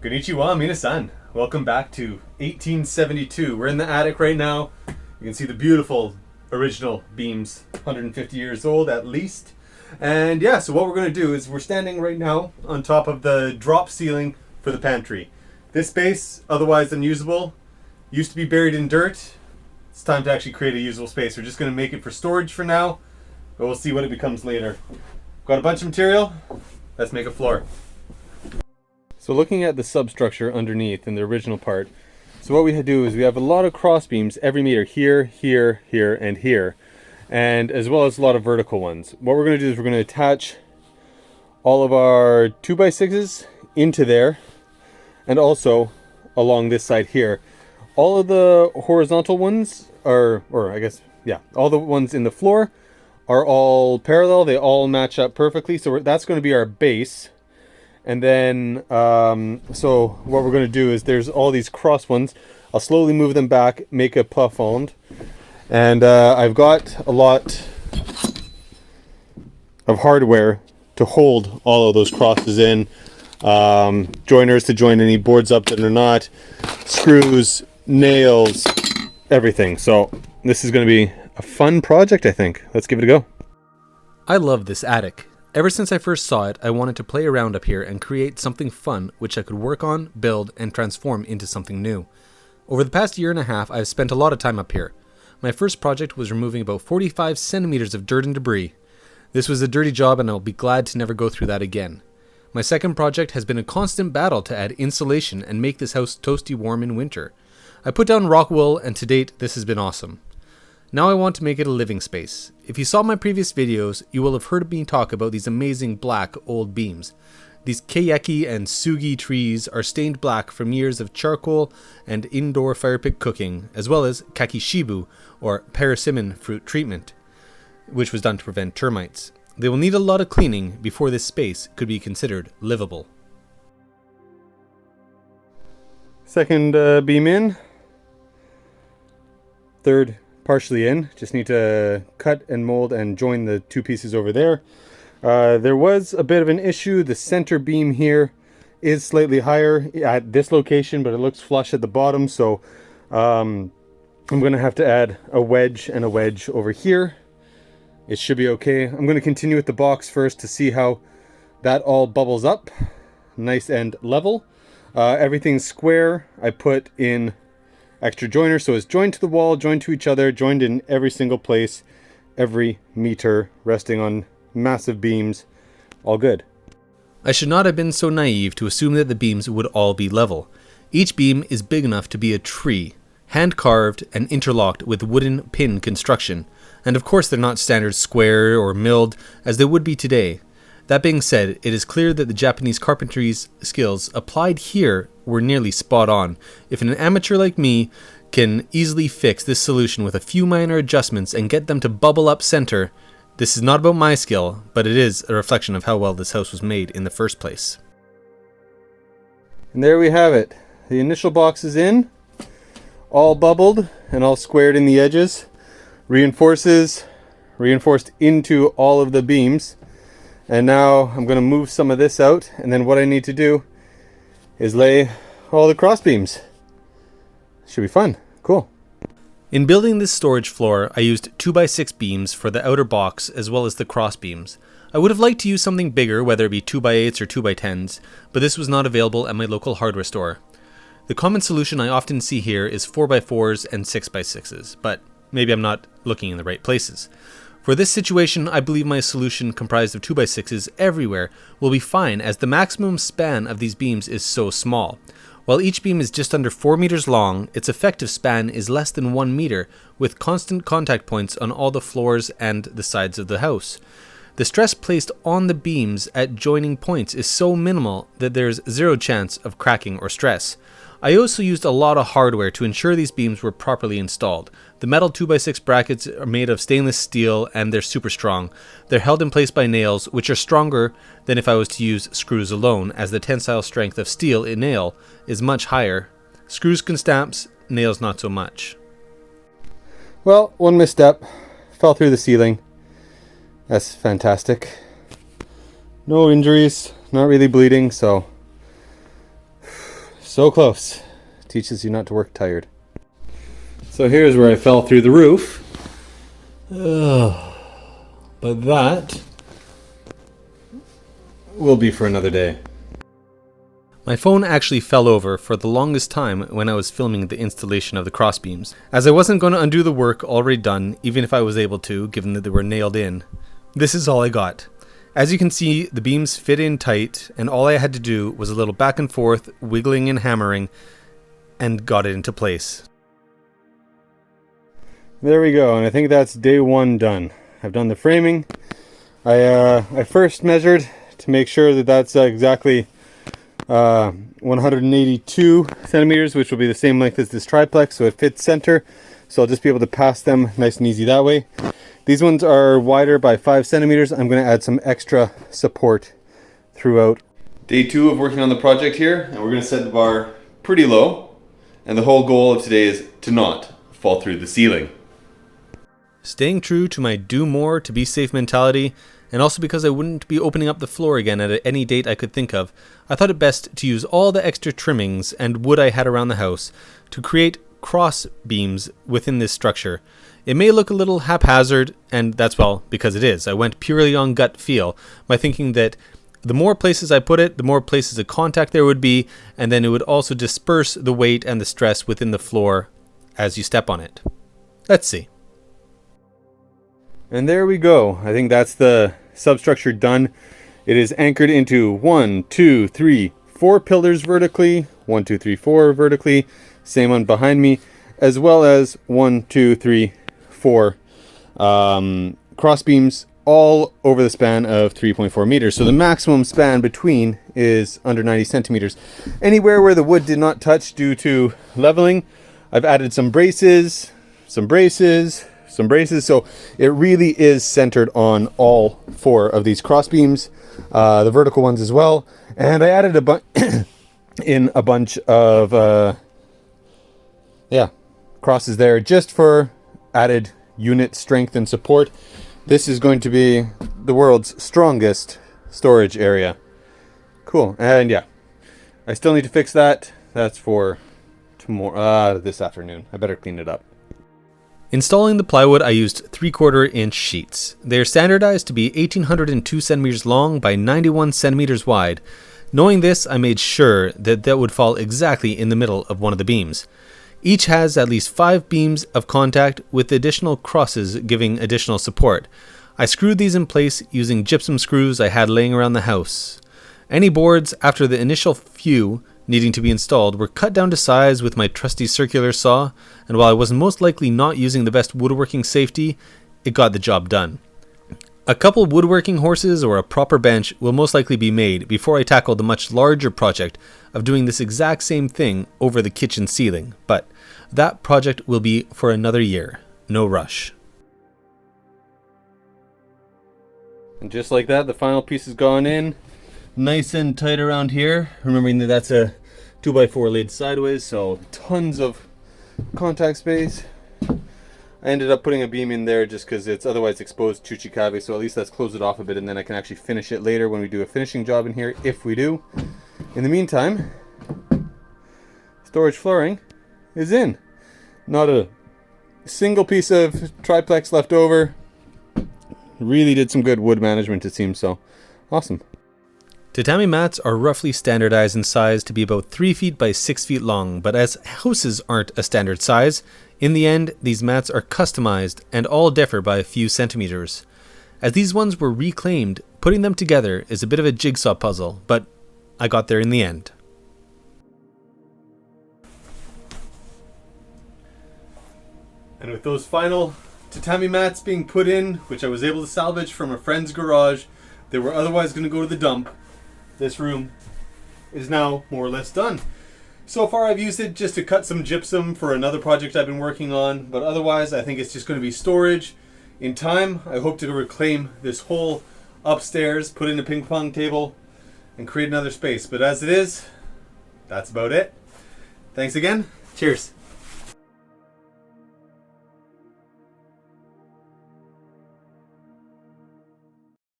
Konichiwa, minasan. Welcome back to 1872. We're in the attic right now. You can see the beautiful original beams, 150 years old at least. And yeah, so what we're going to do is we're standing right now on top of the drop ceiling for the pantry. This space, otherwise unusable, used to be buried in dirt. It's time to actually create a usable space. We're just going to make it for storage for now, but we'll see what it becomes later. Got a bunch of material. Let's make a floor. So looking at the substructure underneath in the original part, so what we do is we have a lot of cross beams every meter here, here, here, and here, and as well as a lot of vertical ones. What we're going to do is we're going to attach all of our 2x6s into there, and also along this side here. All of the horizontal ones are, or I guess, yeah, all the ones in the floor are all parallel. They all match up perfectly. So that's going to be our base. And then, so what we're going to do is there's all these cross ones. I'll slowly move them back, make a plafond. And I've got a lot of hardware to hold all of those crosses in. Joiners to join any boards up that are not. Screws, nails, everything. So this is going to be a fun project, I think. Let's give it a go. I love this attic. Ever since I first saw it, I wanted to play around up here and create something fun which I could work on, build, and transform into something new. Over the past year and a half, I've spent a lot of time up here. My first project was removing about 45 centimeters of dirt and debris. This was a dirty job and I'll be glad to never go through that again. My second project has been a constant battle to add insulation and make this house toasty warm in winter. I put down rock wool and to date this has been awesome. Now I want to make it a living space. If you saw my previous videos, you will have heard me talk about these amazing black old beams. These keyaki and sugi trees are stained black from years of charcoal and indoor fire pit cooking, as well as kakishibu, or persimmon fruit treatment, which was done to prevent termites. They will need a lot of cleaning before this space could be considered livable. Second beam in. Third partially in. Just need to cut and mold and join the two pieces over there. There was a bit of an issue. The center beam here is slightly higher at this location, but it looks flush at the bottom, so I'm going to have to add a wedge and a wedge over here. It should be okay. I'm going to continue with the box first to see how that all bubbles up. Nice and level. Everything's square. I put in extra joiner, so it's joined to the wall, joined to each other, joined in every single place, every meter, resting on massive beams. All good. I should not have been so naive to assume that the beams would all be level. Each beam is big enough to be a tree, hand-carved and interlocked with wooden pin construction. And of course they're not standard square or milled as they would be today. That being said, it is clear that the Japanese carpentry's skills applied here were nearly spot on. If an amateur like me can easily fix this solution with a few minor adjustments and get them to bubble up center, this is not about my skill, but it is a reflection of how well this house was made in the first place. And there we have it. The initial box is in, all bubbled and all squared in the edges. Reinforced into all of the beams. And now I'm going to move some of this out, and then what I need to do is lay all the cross beams. Should be fun. Cool. In building this storage floor, I used 2x6 beams for the outer box as well as the cross beams. I would have liked to use something bigger, whether it be 2x8s or 2x10s, but this was not available at my local hardware store. The common solution I often see here is 4x4s and 6x6s, but maybe I'm not looking in the right places. For this situation, I believe my solution comprised of 2x6s everywhere will be fine, as the maximum span of these beams is so small. While each beam is just under 4 meters long, its effective span is less than 1 meter, with constant contact points on all the floors and the sides of the house. The stress placed on the beams at joining points is so minimal that there's zero chance of cracking or stress. I also used a lot of hardware to ensure these beams were properly installed. The metal 2x6 brackets are made of stainless steel and they're super strong. They're held in place by nails, which are stronger than if I was to use screws alone, as the tensile strength of steel in nail is much higher. Screws can snap, nails not so much. Well, one misstep. Fell through the ceiling. That's fantastic. No injuries, not really bleeding, so So close. Teaches you not to work tired. So here's where I fell through the roof. But that will be for another day. My phone actually fell over for the longest time when I was filming the installation of the crossbeams, as I wasn't going to undo the work already done, even if I was able to, given that they were nailed in. This is all I got. As you can see, the beams fit in tight, and all I had to do was a little back and forth, wiggling and hammering, and got it into place. There we go, and I think that's day one done. I've done the framing. I first measured to make sure that that's exactly 182 centimeters, which will be the same length as this triplex, so it fits center. So I'll just be able to pass them nice and easy that way. These ones are wider by 5 centimeters. I'm going to add some extra support throughout. Day 2 of working on the project here, and we're going to set the bar pretty low. And the whole goal of today is to not fall through the ceiling. Staying true to my do more to be safe mentality, and also because I wouldn't be opening up the floor again at any date I could think of, I thought it best to use all the extra trimmings and wood I had around the house to create cross beams within this structure. It may look a little haphazard, and that's, well, because it is. I went purely on gut feel by thinking that the more places I put it, the more places of contact there would be, and then it would also disperse the weight and the stress within the floor as you step on it. Let's see. And there we go. I think that's the substructure done. It is anchored into 1, 2, 3, 4 pillars vertically, 1, 2, 3, 4 vertically, same one behind me, as well as 1, 2, 3, 4 cross beams all over the span of 3.4 meters. So the maximum span between is under 90 centimeters. Anywhere where the wood did not touch due to leveling, I've added some braces, some braces. So it really is centered on all 4 of these cross beams, the vertical ones as well. And I added a bunch of crosses there just for added unit strength and support. This is going to be the world's strongest storage area. Cool. And yeah, I still need to fix that. That's for tomorrow, this afternoon. I better clean it up. Installing the plywood, I used 3/4 inch sheets. They are standardized to be 1802 centimeters long by 91 centimeters wide. Knowing this, I made sure that would fall exactly in the middle of one of the beams. Each has at least 5 beams of contact with additional crosses giving additional support. I screwed these in place using gypsum screws I had laying around the house. Any boards after the initial few needing to be installed were cut down to size with my trusty circular saw, and while I was most likely not using the best woodworking safety, it got the job done. A couple woodworking horses or a proper bench will most likely be made before I tackle the much larger project of doing this exact same thing over the kitchen ceiling, but that project will be for another year. No rush. And just like that, the final piece has gone in. Nice and tight around here. Remembering that that's a 2x4 laid sideways, so tons of contact space. I ended up putting a beam in there just because it's otherwise exposed Chuchikabe, so at least let's close it off a bit and then I can actually finish it later when we do a finishing job in here, if we do. In the meantime, storage flooring is in. Not a single piece of triplex left over. Really did some good wood management, it seems, so awesome. Tatami mats are roughly standardized in size to be about 3 feet by 6 feet long, but as houses aren't a standard size, in the end, these mats are customized and all differ by a few centimeters. As these ones were reclaimed, putting them together is a bit of a jigsaw puzzle, but I got there in the end. And with those final tatami mats being put in, which I was able to salvage from a friend's garage, they were otherwise going to go to the dump. This room is now more or less done. So far I've used it just to cut some gypsum for another project I've been working on, but otherwise I think it's just going to be storage. In time, I hope to reclaim this whole upstairs, put in a ping pong table, and create another space. But as it is, that's about it. Thanks again. Cheers.